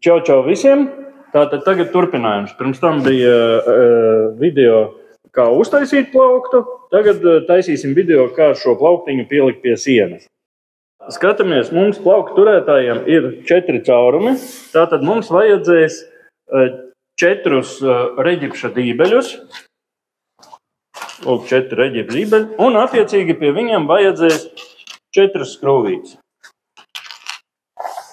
Čau visiem! Tātad tagad turpinājums. Pirms tam bija video, kā uztaisīt plauktu. Tagad taisīsim video, kā šo plauktiņu pielikt pie sienas. Skatāmies, mums plauktu turētājiem ir 4 caurumi. Tātad mums vajadzēs 4 reģipša dībeļus. Lūk, 4 reģipša dībeļi. Un attiecīgi pie viņiem vajadzēs 4 skrūvītes.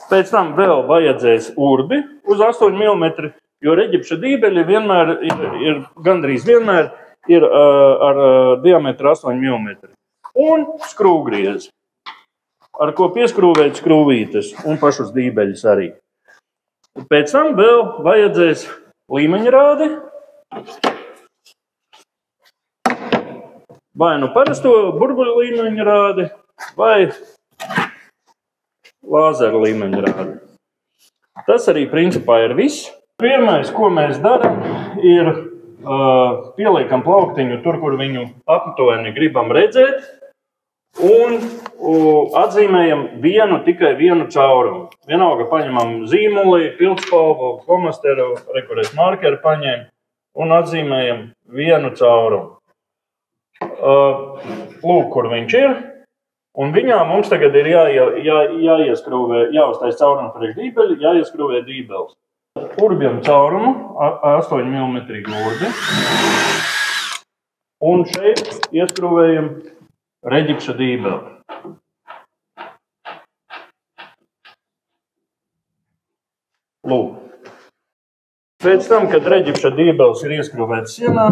Pēc tam vēl vajadzēs urbi uz 8 mm, jo reģipša dībeļi vienmēr ir gandrīz vienmēr ir ar diametru 8 mm. Un skrūvgriezi, ar ko pieskrūvēt skrūvītes un pašus dībeļus arī. Pēc tam vēl vajadzēs līmeņrādi, vai nu parasto burbuļu līmeņrādi, vai lāzeru līmeņrādi. Tas arī principā ir viss. Pirmais, ko mēs darām, ir pieliekam plauktiņu tur, kur viņu aptuveni gribam redzēt, un atzīmējam tikai vienu caurumu. Vienalga paņemam zīmuli, pildspalvu, flomasteru, rekurēt markeru paņem un atzīmējam vienu caurumu. Lūk, kur viņš ir. Un viņā mums tagad ir jāieskrūvē, jāuztais caurumu priekš dībeļi, jāieskrūvē dībeles. Urbjam caurumu, 8 mm urbi. Un šeit ieskrūvējam reģipša dībeli. Lūk. Pēc tam, kad reģipša dībeles ir ieskrūvēts sienā,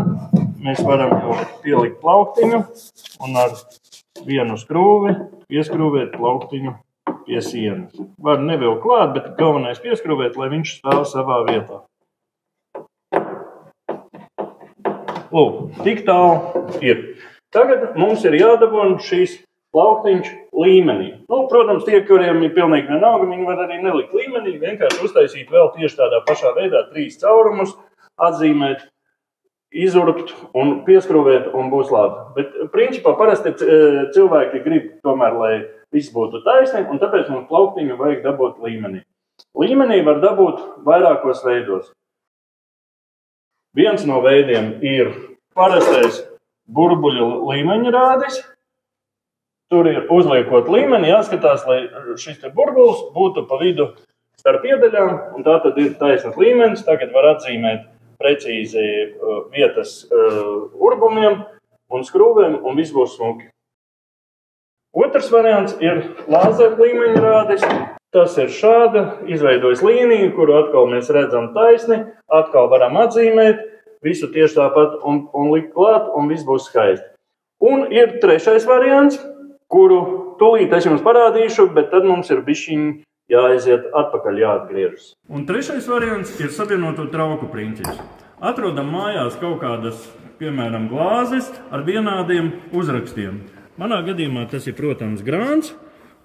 mēs varam jau pielikt plauktiņu un ar vienu skrūvi pieskrūvēt plauktiņu pie sienas. Var nevēl klāt, bet galvenais pieskrūvēt, lai viņš stāv savā vietā. Lūk, tik tālu ir. Tagad mums ir jādabūna šīs plauktiņš līmenī. Protams, tie, kuriem ir pilnīgi vienalga, viņi var arī nelikt līmenī, vienkārši uztaisīt vēl tieši tādā pašā veidā 3 caurumus, atzīmēt, izurbt un pieskrūvēt un būs labi. Bet principā parasti cilvēki grib tomēr, lai viss būtu taisni, un tāpēc mums plauktiņu vajag dabūt līmenī. Līmenī var dabūt vairākos veidos. Viens no veidiem ir parastais burbuļu līmeņrādis. Tur ir uzliekot līmeni, jāskatās, lai šis te burbulis būtu pa vidu starp iedaļām, un tā tad ir taisnas līmenis. Tagad var atzīmēt precīzi vietas urbumiem un skrūvēm, un viss būs smuki. Otrs variants ir lāzeru līmeņrādis. Tas ir šāda, izveidojas līnija, kuru atkal mēs redzam taisni, atkal varam atzīmēt, visu tieši tāpat un likt klāt, un viss būs skaisti. Un ir trešais variants, kuru tūlīt es jums parādīšu, bet tad mums ir bišķiņ jāaiziet atpakaļ, jāatgriežas. Un trešais variants ir savienoto trauku princips. Atrodam mājās kaut kādas, piemēram, glāzes ar vienādiem uzrakstiem. Manā gadījumā tas ir, protams, grāns,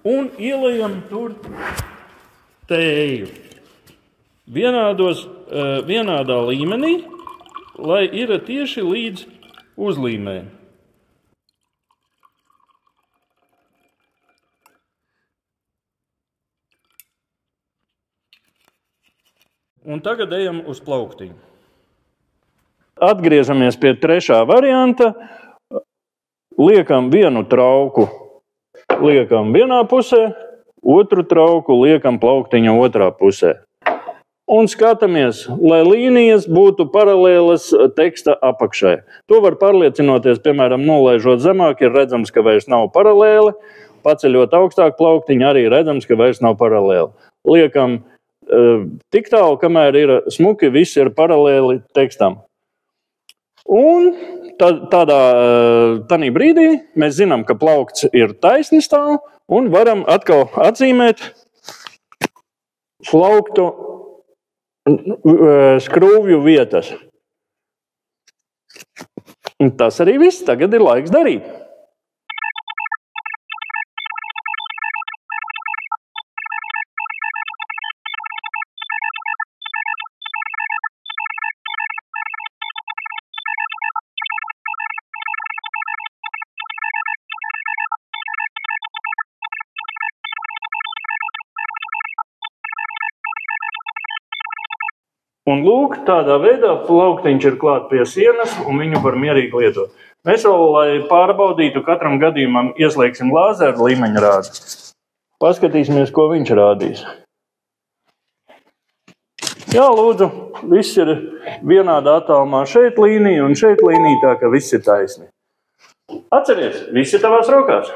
un ielejam tur tēju. Vienādā līmenī, lai ir tieši līdz uzlīmē. Un tagad ejam uz plauktiņu. Atgriežamies pie trešā varianta. Liekam vienu trauku liekam vienā pusē, otru trauku liekam plauktiņa otrā pusē. Un skatāmies, lai līnijas būtu paralēlas teksta apakšai. To var pārliecinoties, piemēram, nolaižot zemāk, ir redzams, ka vairs nav paralēli. Paceļot augstāk plauktiņu, arī redzams, ka vairs nav paralēli. Liekam tik tālu, kamēr ir smuki, viss ir paralēli tekstam. Un tādā brīdī mēs zinām, ka plaukts ir taisni stāv, un varam atkal atzīmēt plauktu skrūvju vietas. Un tas arī viss. Tagad ir laiks darīt. Un lūk, tādā veidā plauktiņš ir klāt pie sienas, un viņu var mierīgi lietot. Mēs vēl, lai pārbaudītu, katram gadījumam ieslēgsim lāzeru līmeņa rādi. Paskatīsimies, ko viņš rādīs. Jā, lūdzu, viss ir vienādā attālumā. Šeit līnija un šeit līnija, tā ka viss ir taisni. Atceries, viss ir tavās rokās.